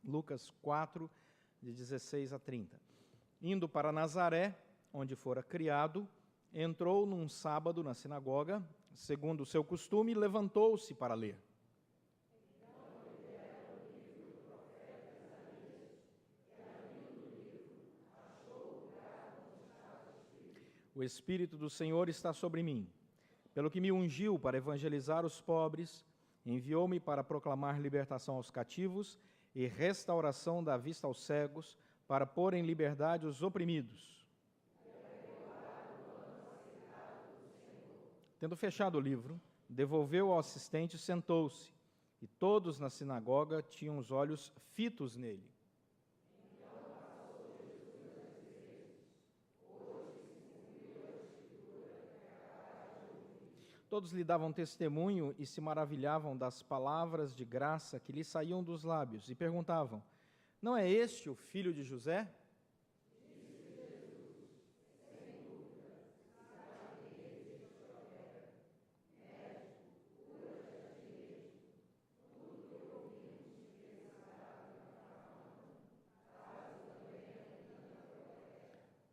Lucas 4, de 16 a 30. Indo para Nazaré, onde fora criado, entrou num sábado na sinagoga, segundo o seu costume, e levantou-se para ler. O Espírito do Senhor está sobre mim, pelo que me ungiu para evangelizar os pobres, enviou-me para proclamar libertação aos cativos e restauração da vista aos cegos, para pôr em liberdade os oprimidos. Tendo fechado o livro, devolveu ao assistente e sentou-se, e todos na sinagoga tinham os olhos fitos nele. Todos lhe davam testemunho e se maravilhavam das palavras de graça que lhe saíam dos lábios, e perguntavam: não é este o filho de José?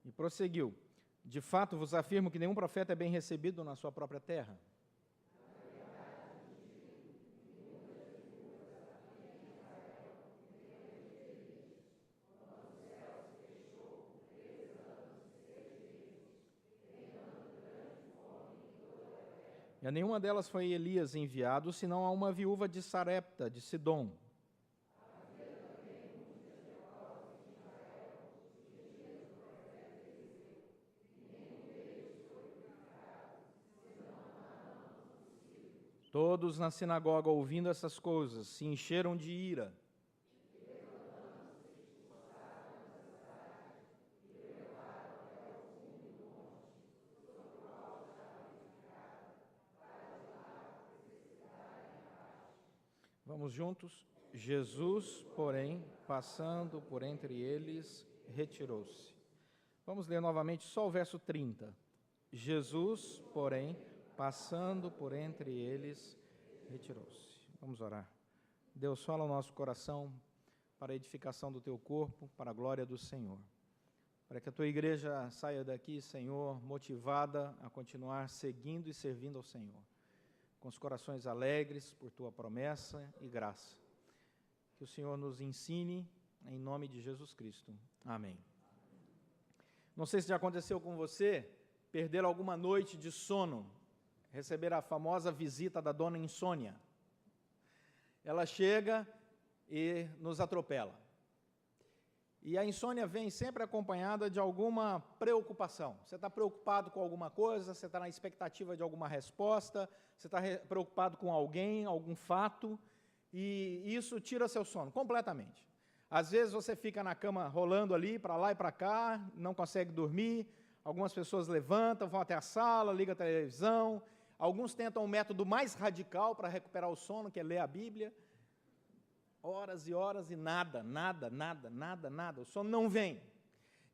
E prosseguiu: de fato vos afirmo que nenhum profeta é bem recebido na sua própria terra. E a nenhuma delas foi Elias enviado, senão a uma viúva de Sarepta, de Sidom. Todos na sinagoga, ouvindo essas coisas, se encheram de ira. Vamos juntos? Jesus, porém, passando por entre eles, retirou-se. Vamos ler novamente só o verso 30. Jesus, porém, passando por entre eles, retirou-se. Vamos orar. Deus, fala ao nosso coração para a edificação do teu corpo, para a glória do Senhor. Para que a tua igreja saia daqui, Senhor, motivada a continuar seguindo e servindo ao Senhor, com os corações alegres por tua promessa e graça. Que o Senhor nos ensine, em nome de Jesus Cristo. Amém. Não sei se já aconteceu com você, perder alguma noite de sono, receber a famosa visita da dona insônia. Ela chega e nos atropela. E a insônia vem sempre acompanhada de alguma preocupação. Você está preocupado com alguma coisa, você está na expectativa de alguma resposta, você está preocupado com alguém, algum fato, e isso tira seu sono completamente. Às vezes você fica na cama rolando ali, para lá e para cá, não consegue dormir, algumas pessoas levantam, vão até a sala, ligam a televisão, alguns tentam um método mais radical para recuperar o sono, que é ler a Bíblia. Horas e horas e nada, o sono não vem.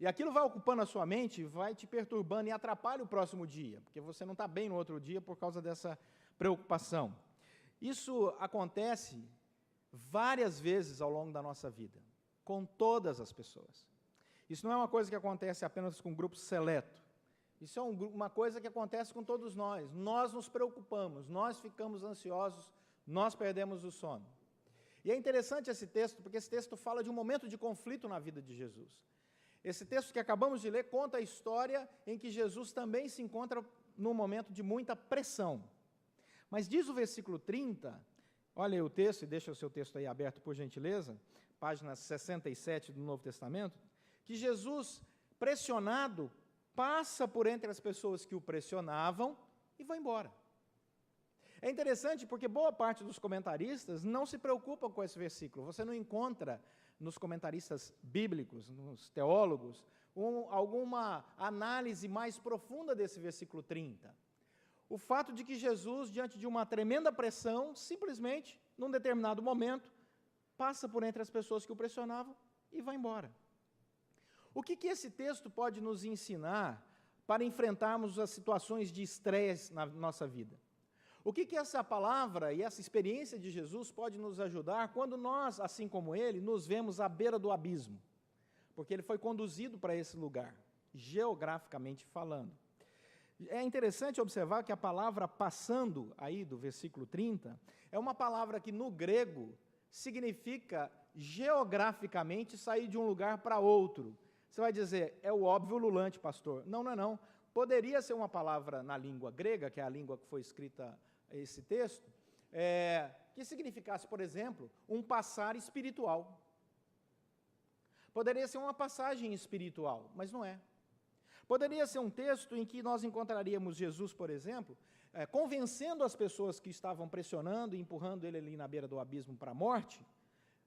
E aquilo vai ocupando a sua mente, vai te perturbando e atrapalha o próximo dia, porque você não está bem no outro dia por causa dessa preocupação. Isso acontece várias vezes ao longo da nossa vida, com todas as pessoas. Isso não é uma coisa que acontece apenas com um grupo seleto. Isso é uma coisa que acontece com todos nós. Nós nos preocupamos, nós ficamos ansiosos, nós perdemos o sono. E é interessante esse texto, porque esse texto fala de um momento de conflito na vida de Jesus. Esse texto que acabamos de ler conta a história em que Jesus também se encontra num momento de muita pressão. Mas diz o versículo 30, olha aí o texto, e deixa o seu texto aí aberto por gentileza, página 67 do Novo Testamento, que Jesus, pressionado, passa por entre as pessoas que o pressionavam e vai embora. É interessante porque boa parte dos comentaristas não se preocupam com esse versículo. Você não encontra nos comentaristas bíblicos, nos teólogos, alguma análise mais profunda desse versículo 30. O fato de que Jesus, diante de uma tremenda pressão, simplesmente, num determinado momento, passa por entre as pessoas que o pressionavam e vai embora. O que esse texto pode nos ensinar para enfrentarmos as situações de estresse na nossa vida? O que essa palavra e essa experiência de Jesus pode nos ajudar quando nós, assim como ele, nos vemos à beira do abismo? Porque ele foi conduzido para esse lugar, geograficamente falando. É interessante observar que a palavra passando, aí do versículo 30, é uma palavra que no grego significa geograficamente sair de um lugar para outro. Você vai dizer, é o óbvio ululante, pastor. Não, não é não. Poderia ser uma palavra na língua grega, que é a língua que foi escrita esse texto, que significasse, por exemplo, um passar espiritual. Poderia ser uma passagem espiritual, mas não é. Poderia ser um texto em que nós encontraríamos Jesus, por exemplo, convencendo as pessoas que estavam pressionando e empurrando ele ali na beira do abismo para a morte,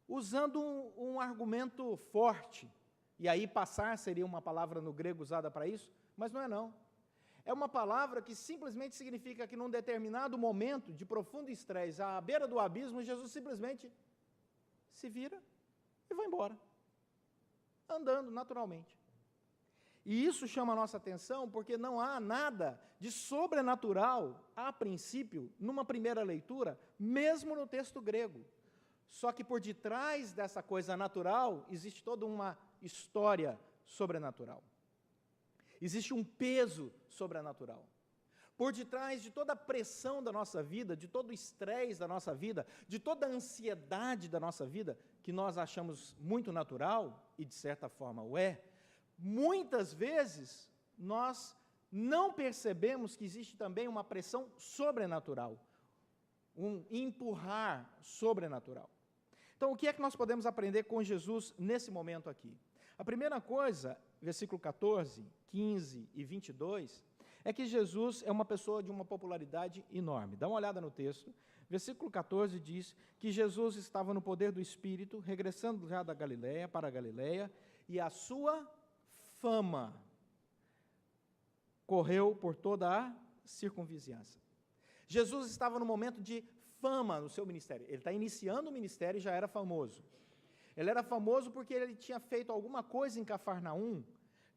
usando um argumento forte. E aí passar seria uma palavra no grego usada para isso, mas não é não. É uma palavra que simplesmente significa que num determinado momento de profundo estresse, à beira do abismo, Jesus simplesmente se vira e vai embora, andando naturalmente. E isso chama a nossa atenção porque não há nada de sobrenatural, a princípio, numa primeira leitura, mesmo no texto grego. Só que por detrás dessa coisa natural, existe toda uma história sobrenatural. Existe um peso sobrenatural. Por detrás de toda a pressão da nossa vida, de todo o estresse da nossa vida, de toda a ansiedade da nossa vida, que nós achamos muito natural, e de certa forma o é, muitas vezes nós não percebemos que existe também uma pressão sobrenatural, um empurrar sobrenatural. Então, o que é que nós podemos aprender com Jesus nesse momento aqui? A primeira coisa, versículo 14, 15 e 22, é que Jesus é uma pessoa de uma popularidade enorme. Dá uma olhada no texto. Versículo 14 diz que Jesus estava no poder do Espírito, regressando já da Galileia para a Galileia, e a sua fama correu por toda a circunvizinhança. Jesus estava no momento de fama no seu ministério. Ele está iniciando o ministério e já era famoso. Ele era famoso porque ele tinha feito alguma coisa em Cafarnaum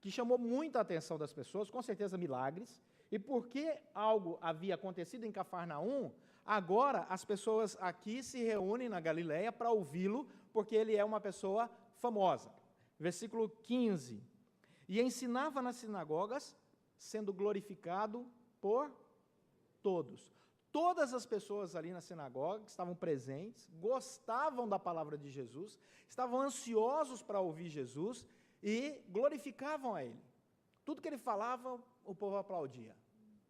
que chamou muita atenção das pessoas, com certeza milagres, e porque algo havia acontecido em Cafarnaum, agora as pessoas aqui se reúnem na Galileia para ouvi-lo, porque ele é uma pessoa famosa. Versículo 15. E ensinava nas sinagogas, sendo glorificado por todos. Todas as pessoas ali na sinagoga que estavam presentes, gostavam da palavra de Jesus, estavam ansiosos para ouvir Jesus e glorificavam a Ele. Tudo que Ele falava, o povo aplaudia.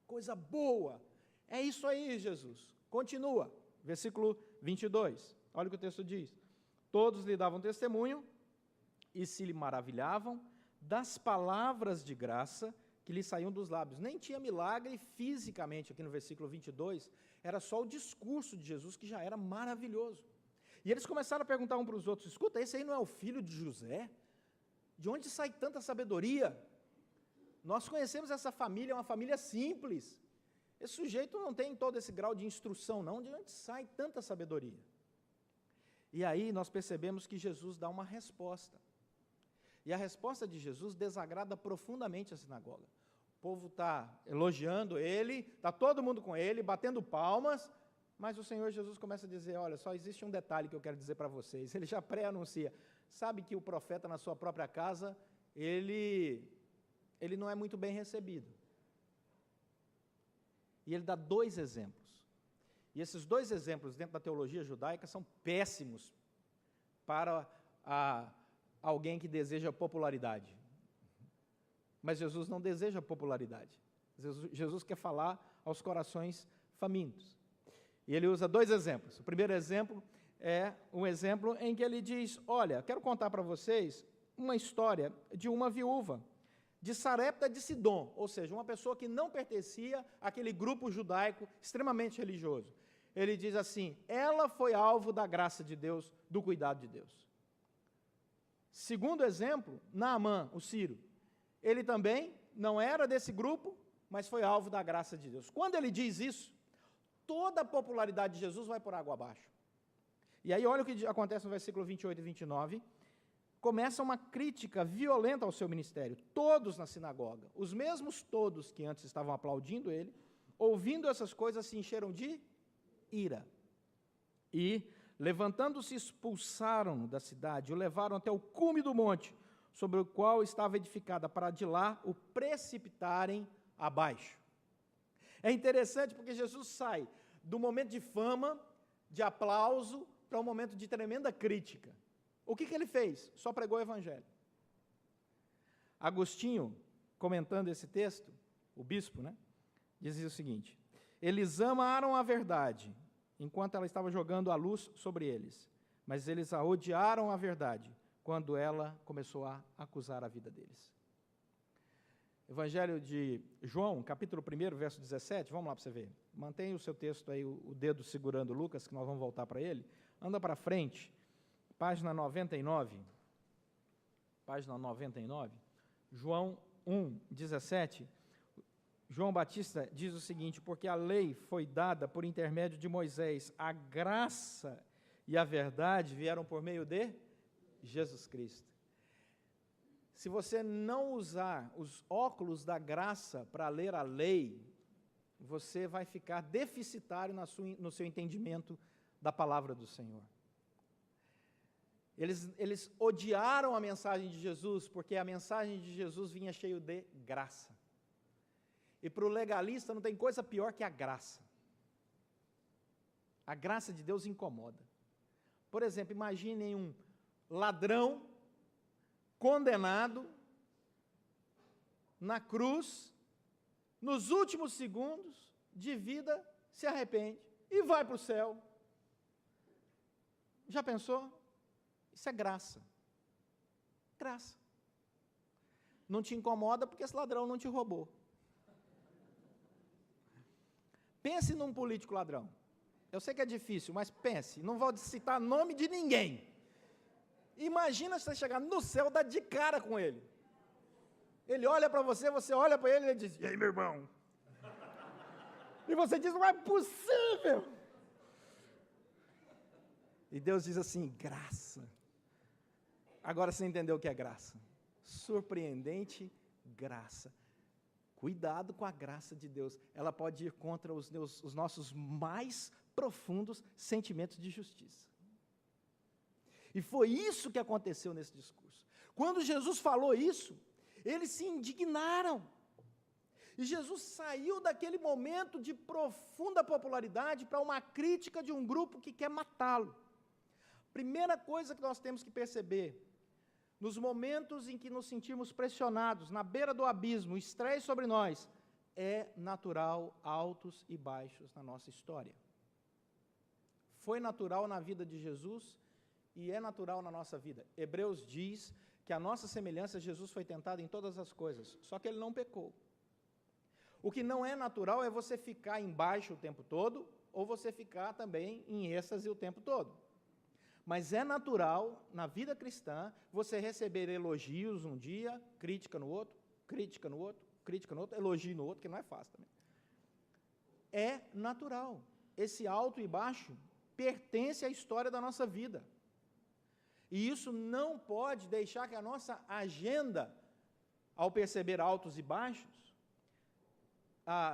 Coisa boa! É isso aí, Jesus. Continua. Versículo 22. Olha o que o texto diz. Todos lhe davam testemunho e se lhe maravilhavam das palavras de graça que lhe saíam dos lábios. Nem tinha milagre fisicamente, aqui no versículo 22, era só o discurso de Jesus que já era maravilhoso. E eles começaram a perguntar um para os outros, escuta, esse aí não é o filho de José? De onde sai tanta sabedoria? Nós conhecemos essa família, é uma família simples. Esse sujeito não tem todo esse grau de instrução, não. De onde sai tanta sabedoria? E aí nós percebemos que Jesus dá uma resposta. E a resposta de Jesus desagrada profundamente a sinagoga. O povo está elogiando ele, está todo mundo com ele, batendo palmas, mas o Senhor Jesus começa a dizer, olha, só existe um detalhe que eu quero dizer para vocês. Ele já pré-anuncia. Sabe que o profeta na sua própria casa, ele não é muito bem recebido. E ele dá 2 exemplos. E esses 2 exemplos dentro da teologia judaica são péssimos para alguém que deseja popularidade. Mas Jesus não deseja popularidade. Jesus quer falar aos corações famintos. E ele usa 2 exemplos. O primeiro exemplo é um exemplo em que ele diz, olha, quero contar para vocês uma história de uma viúva de Sarepta de Sidom, ou seja, uma pessoa que não pertencia àquele grupo judaico extremamente religioso. Ele diz assim, ela foi alvo da graça de Deus, do cuidado de Deus. Segundo exemplo, Naamã, o sírio. Ele também não era desse grupo, mas foi alvo da graça de Deus. Quando ele diz isso, toda a popularidade de Jesus vai por água abaixo. E aí olha o que acontece no versículo 28 e 29. Começa uma crítica violenta ao seu ministério. Todos na sinagoga, os mesmos todos que antes estavam aplaudindo ele, ouvindo essas coisas, se encheram de ira. E, levantando-se, expulsaram da cidade, o levaram até o cume do monte, sobre o qual estava edificada, para de lá o precipitarem abaixo. É interessante porque Jesus sai do momento de fama, de aplauso, para um momento de tremenda crítica. O que ele fez? Só pregou o evangelho. Agostinho, comentando esse texto, o bispo, dizia o seguinte: eles amaram a verdade, enquanto ela estava jogando a luz sobre eles, mas eles a odiaram a verdade, quando ela começou a acusar a vida deles. Evangelho de João, capítulo 1, verso 17, vamos lá para você ver. Mantenha o seu texto aí, o dedo segurando Lucas, que nós vamos voltar para ele. Anda para frente, página 99. Página 99, João 1, 17. João Batista diz o seguinte: porque a lei foi dada por intermédio de Moisés, a graça e a verdade vieram por meio de Jesus Cristo. Se você não usar os óculos da graça para ler a lei, você vai ficar deficitário no seu entendimento da palavra do Senhor. Eles odiaram a mensagem de Jesus, porque a mensagem de Jesus vinha cheio de graça. E para o legalista não tem coisa pior que a graça. A graça de Deus incomoda. Por exemplo, imaginem um ladrão condenado na cruz, nos últimos segundos de vida, se arrepende e vai para o céu. Já pensou? Isso é graça. Graça. Não te incomoda porque esse ladrão não te roubou. Pense num político ladrão. Eu sei que é difícil, mas pense. Não vou citar nome de ninguém. Imagina você chegar no céu, dar de cara com ele. Ele olha para você, você olha para ele e ele diz: e aí, meu irmão? E você diz: não é possível. E Deus diz assim: graça. Agora você entendeu o que é graça? Surpreendente graça. Cuidado com a graça de Deus. Ela pode ir contra os nossos mais profundos sentimentos de justiça. E foi isso que aconteceu nesse discurso. Quando Jesus falou isso, eles se indignaram. E Jesus saiu daquele momento de profunda popularidade para uma crítica de um grupo que quer matá-lo. Primeira coisa que nós temos que perceber: nos momentos em que nos sentimos pressionados, na beira do abismo, estresse sobre nós, é natural altos e baixos na nossa história. Foi natural na vida de Jesus e é natural na nossa vida. Hebreus diz que a nossa semelhança, Jesus foi tentado em todas as coisas, só que ele não pecou. O que não é natural é você ficar embaixo o tempo todo, ou você ficar também em êxtase o tempo todo. Mas é natural, na vida cristã, você receber elogios um dia, crítica no outro, crítica no outro, crítica no outro, elogio no outro, que não é fácil também. É natural. Esse alto e baixo pertence à história da nossa vida. E isso não pode deixar que a nossa agenda, ao perceber altos e baixos,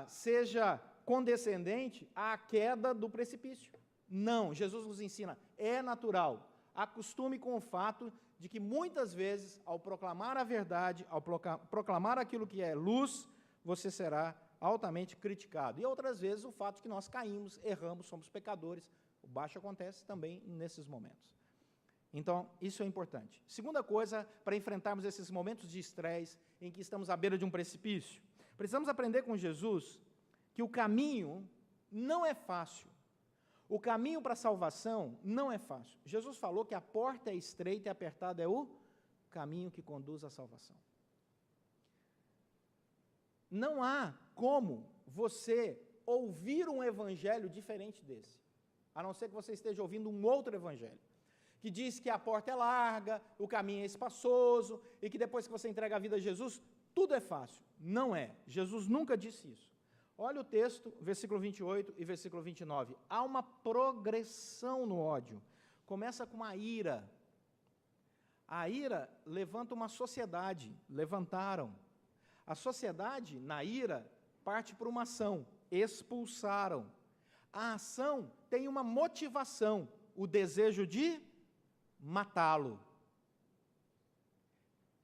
seja condescendente à queda do precipício. Não, Jesus nos ensina, é natural. Acostume com o fato de que muitas vezes, ao proclamar a verdade, ao proclamar aquilo que é luz, você será altamente criticado. E outras vezes o fato de que nós caímos, erramos, somos pecadores. O baixo acontece também nesses momentos. Então, isso é importante. Segunda coisa, para enfrentarmos esses momentos de estresse em que estamos à beira de um precipício, precisamos aprender com Jesus que o caminho não é fácil. O caminho para a salvação não é fácil. Jesus falou que a porta é estreita e apertada é o caminho que conduz à salvação. Não há como você ouvir um evangelho diferente desse, a não ser que você esteja ouvindo um outro evangelho, que diz que a porta é larga, o caminho é espaçoso, e que depois que você entrega a vida a Jesus, tudo é fácil. Não é. Jesus nunca disse isso. Olha o texto, versículo 28 e versículo 29. Há uma progressão no ódio. Começa com a ira. A ira levanta uma sociedade. Levantaram. A sociedade, na ira, parte por uma ação. expulsaram. A ação tem uma motivação, o desejo de matá-lo.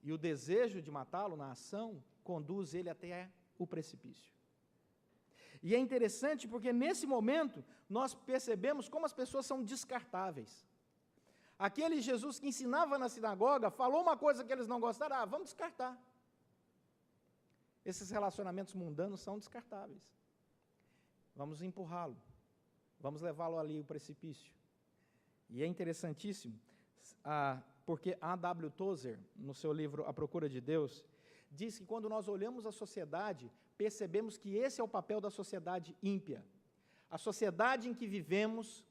E o desejo de matá-lo na ação conduz ele até o precipício. E é interessante porque nesse momento nós percebemos como as pessoas são descartáveis. Aquele Jesus que ensinava na sinagoga, falou uma coisa que eles não gostaram, vamos descartar. Esses relacionamentos mundanos são descartáveis. Vamos empurrá-lo, vamos levá-lo ali ao precipício. E é interessantíssimo, porque A.W. Tozer, no seu livro A Procura de Deus, diz que quando nós olhamos a sociedade, percebemos que esse é o papel da sociedade ímpia. A sociedade em que vivemos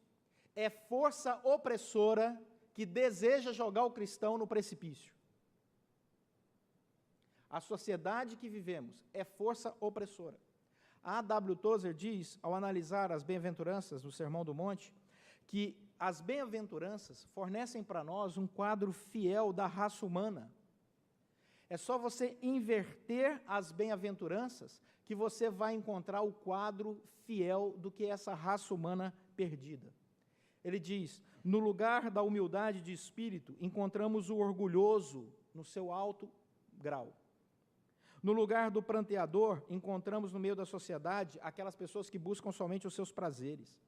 é força opressora que deseja jogar o cristão no precipício. A sociedade que vivemos é força opressora. A.W. Tozer diz, ao analisar as bem-aventuranças no Sermão do Monte, que as bem-aventuranças fornecem para nós um quadro fiel da raça humana. É só você inverter as bem-aventuranças que você vai encontrar o quadro fiel do que é essa raça humana perdida. Ele diz, no lugar da humildade de espírito, encontramos o orgulhoso no seu alto grau. No lugar do pranteador, encontramos no meio da sociedade aquelas pessoas que buscam somente os seus prazeres.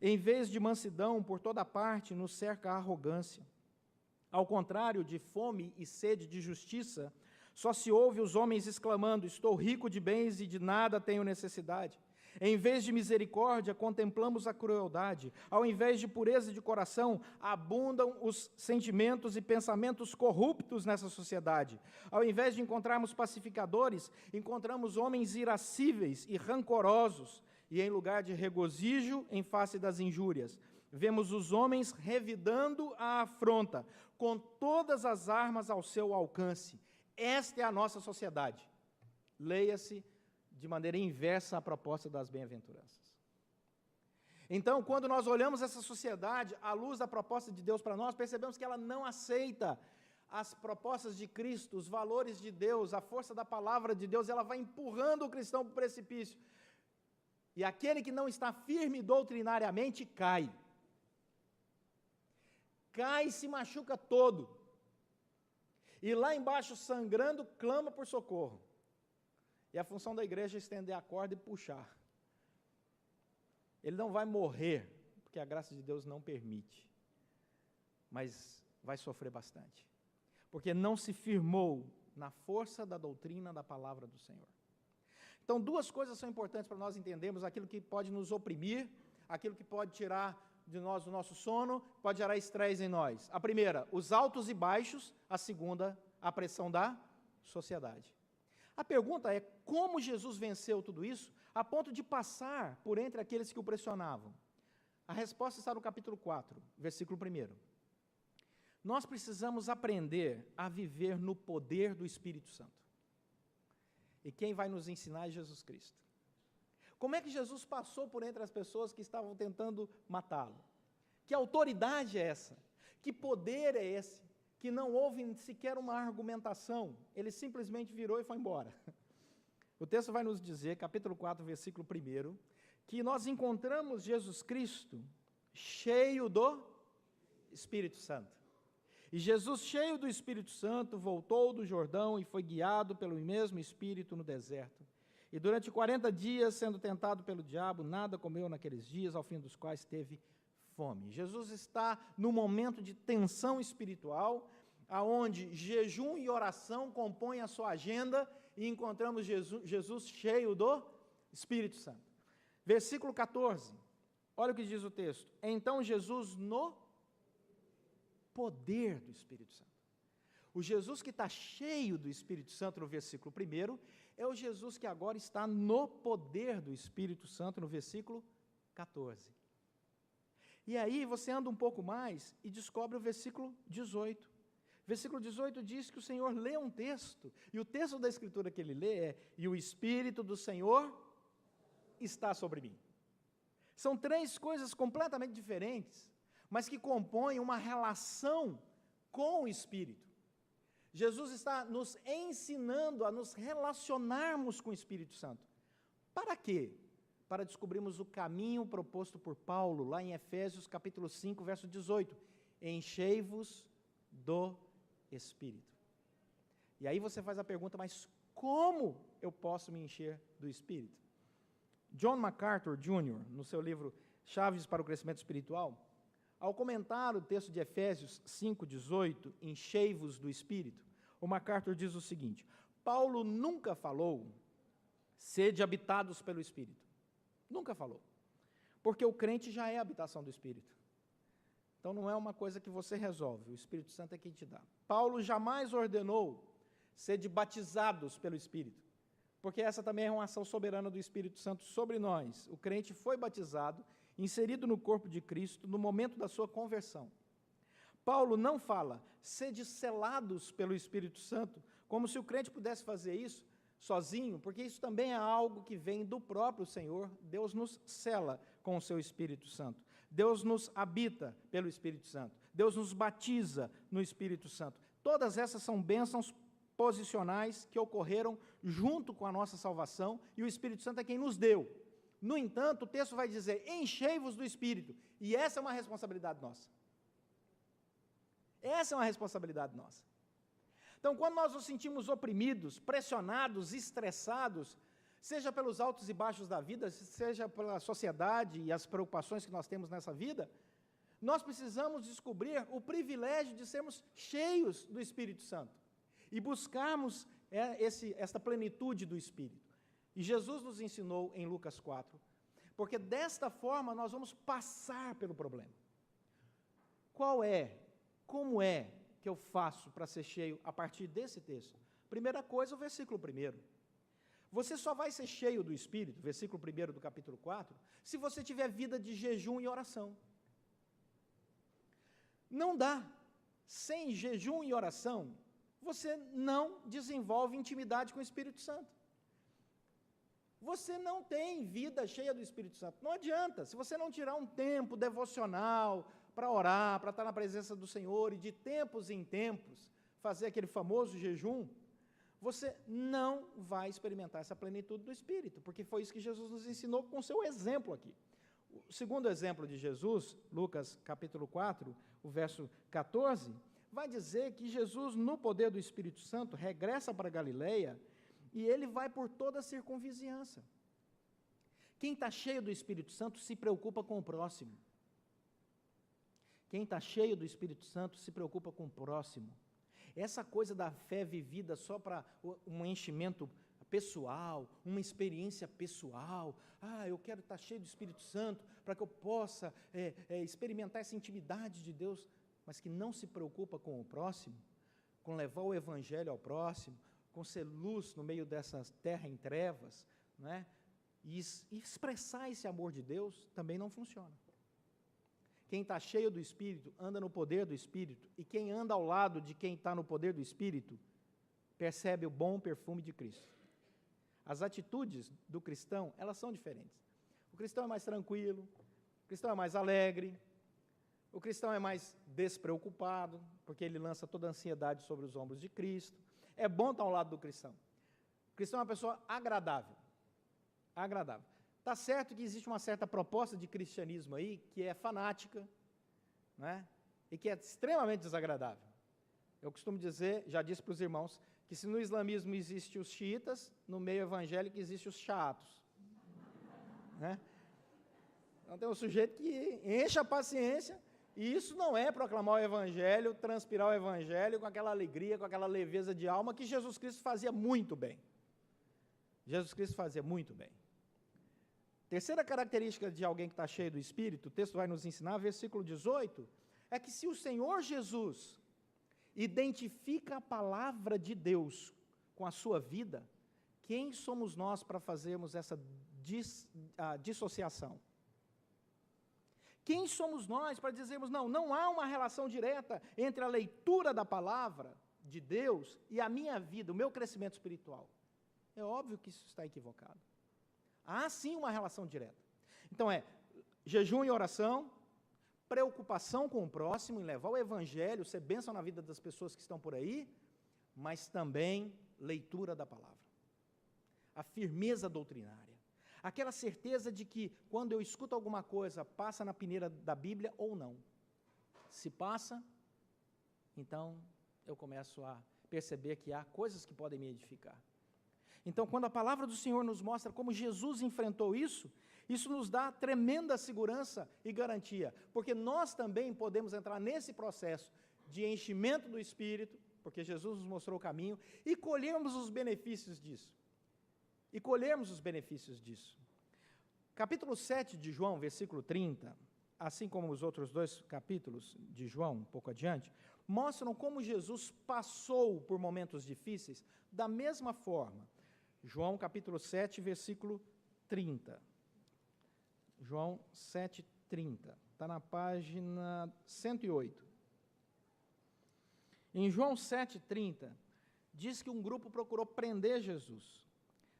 Em vez de mansidão, por toda parte, nos cerca a arrogância. Ao contrário de fome e sede de justiça, só se ouve os homens exclamando, estou rico de bens e de nada tenho necessidade. Em vez de misericórdia, contemplamos a crueldade. Ao invés de pureza de coração, abundam os sentimentos e pensamentos corruptos nessa sociedade. Ao invés de encontrarmos pacificadores, encontramos homens irascíveis e rancorosos. E em lugar de regozijo em face das injúrias, vemos os homens revidando a afronta, com todas as armas ao seu alcance. Esta é a nossa sociedade. Leia-se de maneira inversa a proposta das bem-aventuranças. Então, quando nós olhamos essa sociedade, à luz da proposta de Deus para nós, percebemos que ela não aceita as propostas de Cristo, os valores de Deus, a força da palavra de Deus, ela vai empurrando o cristão para o precipício. E aquele que não está firme doutrinariamente cai. Cai e se machuca todo. E lá embaixo, sangrando, clama por socorro. E a função da igreja é estender a corda e puxar. Ele não vai morrer, porque a graça de Deus não permite. Mas vai sofrer bastante. Porque não se firmou na força da doutrina da palavra do Senhor. Então, duas coisas são importantes para nós entendermos aquilo que pode nos oprimir, aquilo que pode tirar de nós o nosso sono, pode gerar estresse em nós. A primeira, os altos e baixos. A segunda, a pressão da sociedade. A pergunta é, como Jesus venceu tudo isso, a ponto de passar por entre aqueles que o pressionavam? A resposta está no capítulo 4, versículo 1. Nós precisamos aprender a viver no poder do Espírito Santo. E quem vai nos ensinar é Jesus Cristo. Como é que Jesus passou por entre as pessoas que estavam tentando matá-lo? Que autoridade é essa? Que poder é esse? Que não houve sequer uma argumentação. Ele simplesmente virou e foi embora. O texto vai nos dizer, capítulo 4, versículo 1, que nós encontramos Jesus Cristo cheio do Espírito Santo. E Jesus, cheio do Espírito Santo, voltou do Jordão e foi guiado pelo mesmo Espírito no deserto. E durante 40 dias, sendo tentado pelo diabo, nada comeu naqueles dias, ao fim dos quais teve fome. Jesus está num momento de tensão espiritual, aonde jejum e oração compõem a sua agenda, e encontramos Jesus cheio do Espírito Santo. Versículo 14, olha o que diz o texto. Então Jesus no poder do Espírito Santo. O Jesus que está cheio do Espírito Santo no versículo 1, é o Jesus que agora está no poder do Espírito Santo no versículo 14. E aí você anda um pouco mais e descobre o versículo 18. Versículo 18 diz que o Senhor lê um texto, e o texto da Escritura que ele lê é: e o Espírito do Senhor está sobre mim. São três coisas completamente diferentes, mas que compõem uma relação com o Espírito. Jesus está nos ensinando a nos relacionarmos com o Espírito Santo. Para quê? para descobrirmos o caminho proposto por Paulo, lá em Efésios capítulo 5, verso 18. Enchei-vos do Espírito. E aí você faz a pergunta, mas como eu posso me encher do Espírito? John MacArthur Jr., no seu livro Chaves para o Crescimento Espiritual, ao comentar o texto de Efésios 5,18, enchei-vos do Espírito, o MacArthur diz o seguinte: Paulo nunca falou, sede habitados pelo Espírito. Nunca falou. Porque o crente já é a habitação do Espírito. Então não é uma coisa que você resolve, o Espírito Santo é quem te dá. Paulo jamais ordenou sede batizados pelo Espírito, porque essa também é uma ação soberana do Espírito Santo sobre nós. O crente foi batizado, inserido no corpo de Cristo, no momento da sua conversão. Paulo não fala, sede selados pelo Espírito Santo, como se o crente pudesse fazer isso sozinho, porque isso também é algo que vem do próprio Senhor. Deus nos sela com o seu Espírito Santo. Deus nos habita pelo Espírito Santo. Deus nos batiza no Espírito Santo. Todas essas são bênçãos posicionais que ocorreram junto com a nossa salvação, e o Espírito Santo é quem nos deu. No entanto, o texto vai dizer, enchei-vos do Espírito, e essa é uma responsabilidade nossa. Essa é uma responsabilidade nossa. Então, quando nós nos sentimos oprimidos, pressionados, estressados, seja pelos altos e baixos da vida, seja pela sociedade e as preocupações que nós temos nessa vida, nós precisamos descobrir o privilégio de sermos cheios do Espírito Santo e buscarmos esta plenitude do Espírito. E Jesus nos ensinou em Lucas 4, porque desta forma nós vamos passar pelo problema. Como é que eu faço para ser cheio a partir desse texto? Primeira coisa, o versículo 1. Você só vai ser cheio do Espírito, versículo 1 do capítulo 4, se você tiver vida de jejum e oração. Não dá. Sem jejum e oração, você não desenvolve intimidade com o Espírito Santo. Você não tem vida cheia do Espírito Santo. Não adianta. Se você não tirar um tempo devocional para orar, para estar na presença do Senhor e de tempos em tempos fazer aquele famoso jejum, você não vai experimentar essa plenitude do Espírito, porque foi isso que Jesus nos ensinou com o seu exemplo aqui. O segundo exemplo de Jesus, Lucas capítulo 4, o verso 14, vai dizer que Jesus, no poder do Espírito Santo, regressa para Galileia e ele vai por toda a circunvizinhança. Quem está cheio do Espírito Santo se preocupa com o próximo. Quem está cheio do Espírito Santo se preocupa com o próximo. Essa coisa da fé vivida só para um enchimento pessoal, uma experiência pessoal, eu quero estar cheio do Espírito Santo para que eu possa experimentar essa intimidade de Deus, mas que não se preocupa com o próximo, com levar o Evangelho ao próximo, com ser luz no meio dessa terra em trevas, né? E expressar esse amor de Deus também não funciona. Quem está cheio do Espírito, anda no poder do Espírito, e quem anda ao lado de quem está no poder do Espírito, percebe o bom perfume de Cristo. As atitudes do cristão, elas são diferentes. O cristão é mais tranquilo, o cristão é mais alegre, o cristão é mais despreocupado, porque ele lança toda a ansiedade sobre os ombros de Cristo. É bom estar ao lado do cristão. O cristão é uma pessoa agradável. Agradável. Está certo que existe uma certa proposta de cristianismo aí, que é fanática, né? E que é extremamente desagradável. Eu costumo dizer, já disse para os irmãos, que se no islamismo existem os xiitas, no meio evangélico existem os chatos. Né? Então tem um sujeito que enche a paciência, e isso não é proclamar o evangelho, transpirar o evangelho com aquela alegria, com aquela leveza de alma que Jesus Cristo fazia muito bem. Jesus Cristo fazia muito bem. Terceira característica de alguém que está cheio do Espírito, o texto vai nos ensinar, versículo 18, é que se o Senhor Jesus identifica a palavra de Deus com a sua vida, quem somos nós para fazermos essa dissociação? Quem somos nós para dizermos, não há uma relação direta entre a leitura da palavra de Deus e a minha vida, o meu crescimento espiritual? É óbvio que isso está equivocado. Há sim uma relação direta. Então jejum e oração, preocupação com o próximo, em levar o evangelho, ser bênção na vida das pessoas que estão por aí, mas também leitura da palavra. A firmeza doutrinária, Aquela certeza de que, quando eu escuto alguma coisa, passa na peneira da Bíblia ou não. Se passa, então eu começo a perceber que há coisas que podem me edificar. Então, quando a palavra do Senhor nos mostra como Jesus enfrentou isso nos dá tremenda segurança e garantia, porque nós também podemos entrar nesse processo de enchimento do Espírito, porque Jesus nos mostrou o caminho, e colhermos os benefícios disso. Capítulo 7 de João, versículo 30, assim como os outros 2 capítulos de João, um pouco adiante, mostram como Jesus passou por momentos difíceis da mesma forma. João capítulo 7, versículo 30. João 7, 30. Está na página 108. Em João 7, 30, diz que um grupo procurou prender Jesus,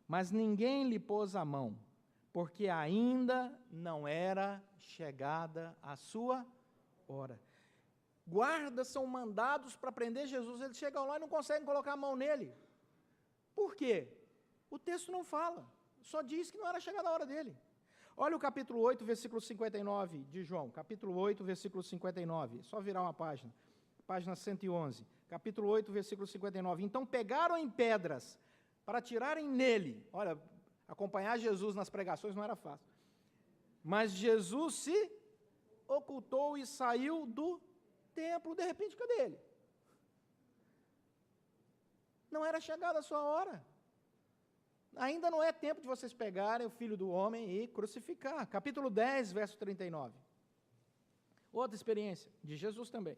mas ninguém lhe pôs a mão, porque ainda não era chegada a sua hora. Guardas são mandados para prender Jesus, eles chegam lá e não conseguem colocar a mão nele. Por quê? O texto não fala, só diz que não era chegada a hora dele. Olha o capítulo 8, versículo 59 de João, capítulo 8, versículo 59, só virar uma página, página 111, capítulo 8, versículo 59. Então pegaram em pedras para atirarem nele. Olha, acompanhar Jesus nas pregações não era fácil. Mas Jesus se ocultou e saiu do templo, de repente, cadê ele? Não era chegada a sua hora. Ainda não é tempo de vocês pegarem o Filho do Homem e crucificar. Capítulo 10, verso 39. Outra experiência, de Jesus também.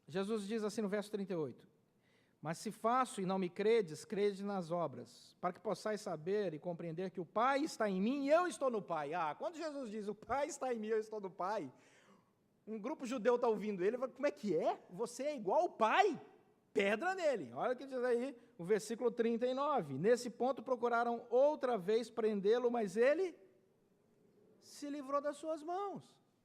Jesus diz assim no verso 38, mas se faço e não me credes, crede nas obras, para que possais saber e compreender que o Pai está em mim e eu estou no Pai. Quando Jesus diz, o Pai está em mim e eu estou no Pai, um grupo judeu está ouvindo ele, como é que é? Você é igual ao Pai? Pedra nele. Olha o que diz aí, o versículo 39. Nesse ponto procuraram outra vez prendê-lo, mas ele se livrou das suas mãos.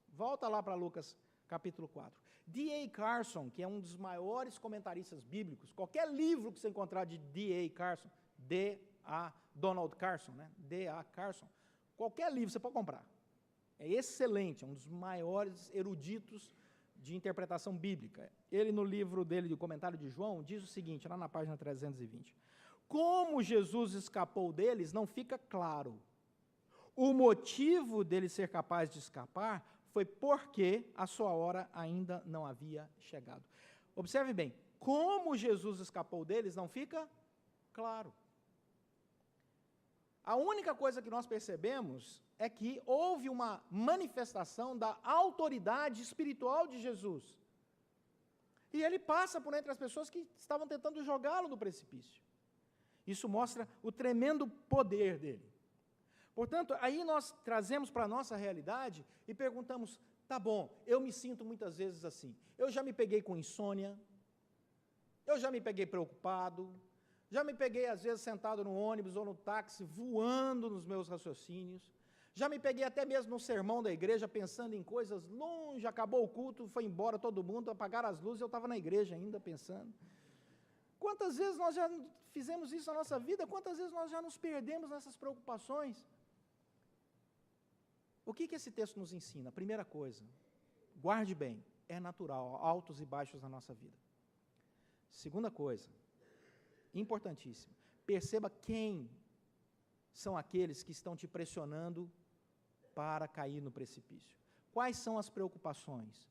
Volta lá para Lucas, capítulo 4. D.A. Carson, que é um dos maiores comentaristas bíblicos, qualquer livro que você encontrar de D.A. Carson, Donald Carson, né? D.A. Carson, qualquer livro você pode comprar. É excelente, é um dos maiores eruditos de interpretação bíblica. Ele, no livro dele, de comentário de João, diz o seguinte, lá na página 320. Como Jesus escapou deles, não fica claro. O motivo dele ser capaz de escapar foi porque a sua hora ainda não havia chegado. Observe bem, como Jesus escapou deles, não fica claro. A única coisa que nós percebemos é que houve uma manifestação da autoridade espiritual de Jesus. E ele passa por entre as pessoas que estavam tentando jogá-lo no precipício. Isso mostra o tremendo poder dele. Portanto, aí nós trazemos para a nossa realidade e perguntamos, tá bom, eu me sinto muitas vezes assim. Eu já me peguei com insônia, eu já me peguei preocupado, já me peguei, às vezes, sentado no ônibus ou no táxi, voando nos meus raciocínios. Já me peguei até mesmo no sermão da igreja, pensando em coisas longe, acabou o culto, foi embora todo mundo, apagaram as luzes, eu estava na igreja ainda pensando. Quantas vezes nós já fizemos isso na nossa vida? Quantas vezes nós já nos perdemos nessas preocupações? O que esse texto nos ensina? Primeira coisa, guarde bem, é natural, altos e baixos na nossa vida. Segunda coisa, importantíssimo, perceba quem são aqueles que estão te pressionando para cair no precipício. Quais são as preocupações?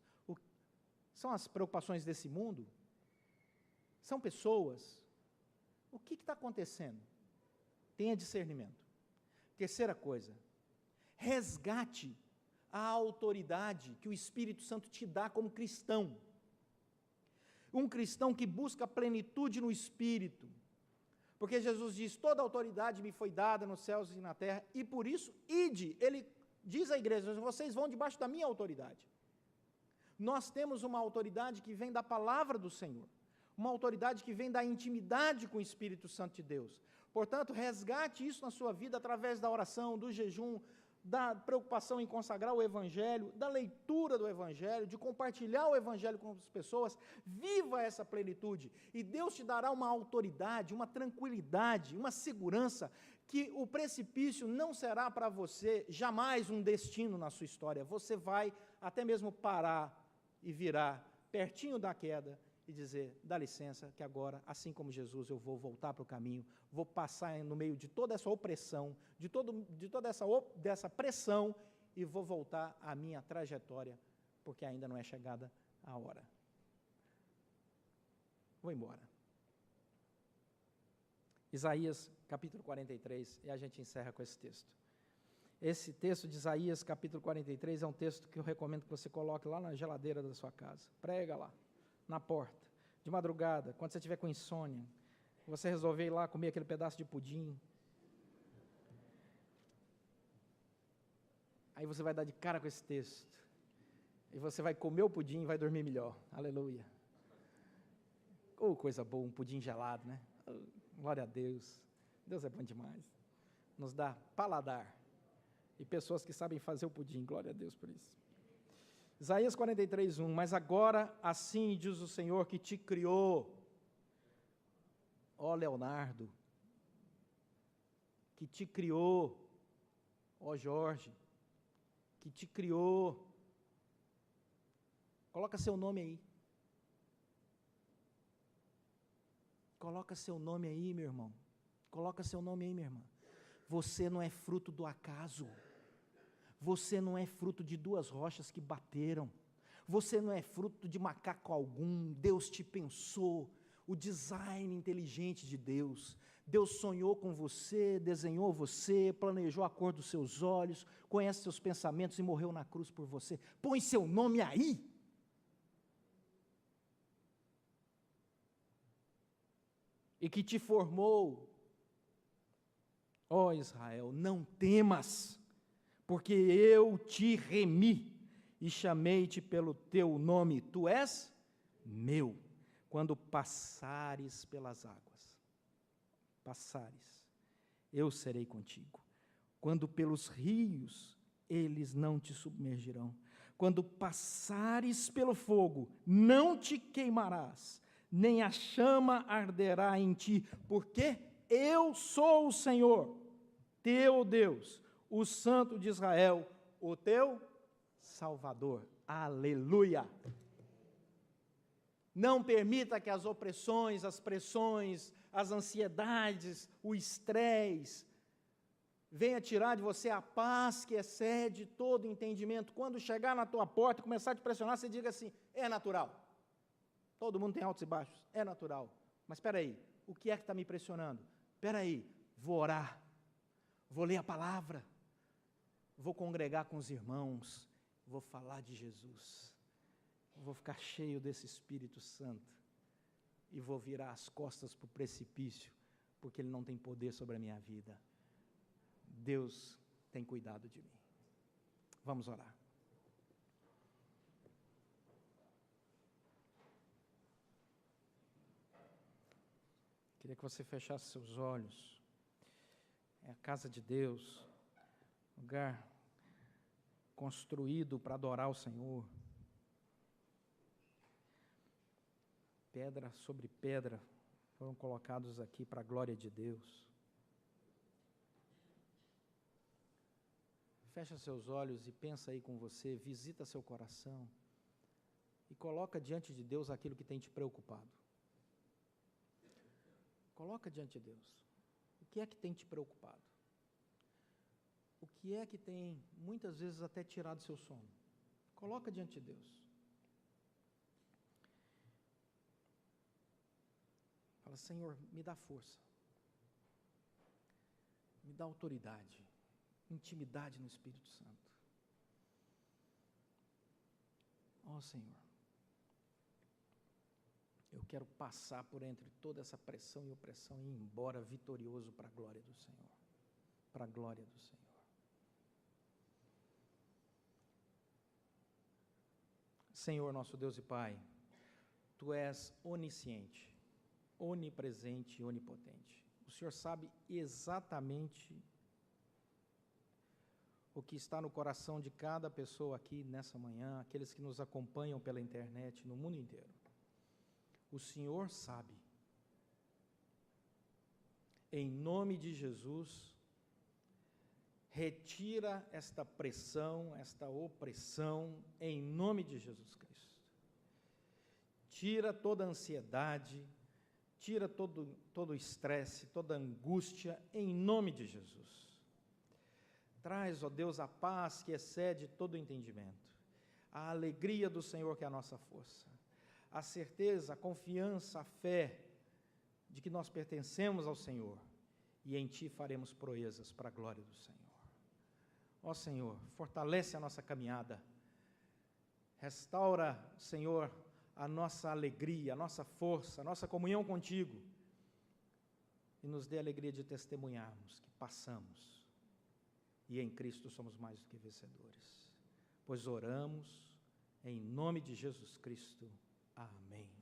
São as preocupações desse mundo? São pessoas? O que está acontecendo? Tenha discernimento. Terceira coisa, resgate a autoridade que o Espírito Santo te dá como cristão. Um cristão que busca plenitude no Espírito. Porque Jesus diz, toda autoridade me foi dada nos céus e na terra, e por isso, ide. Ele diz à igreja, vocês vão debaixo da minha autoridade. Nós temos uma autoridade que vem da palavra do Senhor. Uma autoridade que vem da intimidade com o Espírito Santo de Deus. Portanto, resgate isso na sua vida através da oração, do jejum, da preocupação em consagrar o Evangelho, da leitura do Evangelho, de compartilhar o Evangelho com as pessoas. Viva essa plenitude, e Deus te dará uma autoridade, uma tranquilidade, uma segurança, que o precipício não será para você jamais um destino na sua história. Você vai até mesmo parar e virar pertinho da queda e dizer: dá licença, que agora, assim como Jesus, eu vou voltar para o caminho, vou passar no meio de toda essa opressão, de toda dessa pressão, e vou voltar à minha trajetória, porque ainda não é chegada a hora. Vou embora. Isaías, capítulo 43, e a gente encerra com esse texto. Esse texto de Isaías, capítulo 43, é um texto que eu recomendo que você coloque lá na geladeira da sua casa. Prega lá, na porta, de madrugada, quando você estiver com insônia, você resolver ir lá comer aquele pedaço de pudim. Aí você vai dar de cara com esse texto. E você vai comer o pudim e vai dormir melhor. Aleluia. Oh, coisa boa, um pudim gelado, né? Glória a Deus. Deus é bom demais. Nos dá paladar. E pessoas que sabem fazer o pudim. Glória a Deus por isso. Isaías 43, 1. Mas agora assim diz o Senhor que te criou, ó Leonardo, que te criou, ó Jorge, que te criou. Coloca seu nome aí. Coloca seu nome aí, meu irmão. Coloca seu nome aí, minha irmã. Você não é fruto do acaso. Você não é fruto de duas rochas que bateram. Você não é fruto de macaco algum. Deus te pensou. O design inteligente de Deus. Deus sonhou com você, desenhou você, planejou a cor dos seus olhos, conhece seus pensamentos e morreu na cruz por você. Põe seu nome aí. E que te formou. Ó Israel, não temas, porque eu te remi e chamei-te pelo teu nome. Tu és meu. Quando passares pelas águas, eu serei contigo. Quando pelos rios, eles não te submergirão. Quando passares pelo fogo, não te queimarás, nem a chama arderá em ti, porque eu sou o Senhor, teu Deus, o Santo de Israel, o teu Salvador. Aleluia! Não permita que as opressões, as pressões, as ansiedades, o estresse, venha tirar de você a paz que excede todo entendimento. Quando chegar na tua porta e começar a te pressionar, você diga assim: é natural. Todo mundo tem altos e baixos, é natural. Mas espera aí, o que é que está me pressionando? Espera aí, vou orar, vou ler a palavra, vou congregar com os irmãos, vou falar de Jesus, vou ficar cheio desse Espírito Santo e vou virar as costas para o precipício, porque Ele não tem poder sobre a minha vida. Deus tem cuidado de mim. Vamos orar. Queria que você fechasse seus olhos. É a casa de Deus, lugar construído para adorar o Senhor. Pedra sobre pedra foram colocados aqui para a glória de Deus. Fecha seus olhos e pensa aí com você, visita seu coração e coloca diante de Deus aquilo que tem te preocupado. Coloca diante de Deus. O que é que tem te preocupado? O que é que tem, muitas vezes, até tirado seu sono? Coloca diante de Deus. Fala: Senhor, me dá força. Me dá autoridade, intimidade no Espírito Santo. Ó Senhor, eu quero passar por entre toda essa pressão e opressão e ir embora vitorioso para a glória do Senhor. Para a glória do Senhor. Senhor, nosso Deus e Pai, Tu és onisciente, onipresente e onipotente. O Senhor sabe exatamente o que está no coração de cada pessoa aqui nessa manhã, aqueles que nos acompanham pela internet no mundo inteiro. O Senhor sabe. Em nome de Jesus, retira esta pressão, esta opressão, em nome de Jesus Cristo. Tira toda a ansiedade, tira todo o estresse, toda a angústia, em nome de Jesus. Traz, ó Deus, a paz que excede todo o entendimento, a alegria do Senhor que é a nossa força, a certeza, a confiança, a fé de que nós pertencemos ao Senhor e em Ti faremos proezas para a glória do Senhor. Ó Senhor, fortalece a nossa caminhada, restaura, Senhor, a nossa alegria, a nossa força, a nossa comunhão contigo, e nos dê a alegria de testemunharmos que passamos, e em Cristo somos mais do que vencedores, pois oramos em nome de Jesus Cristo. Amém.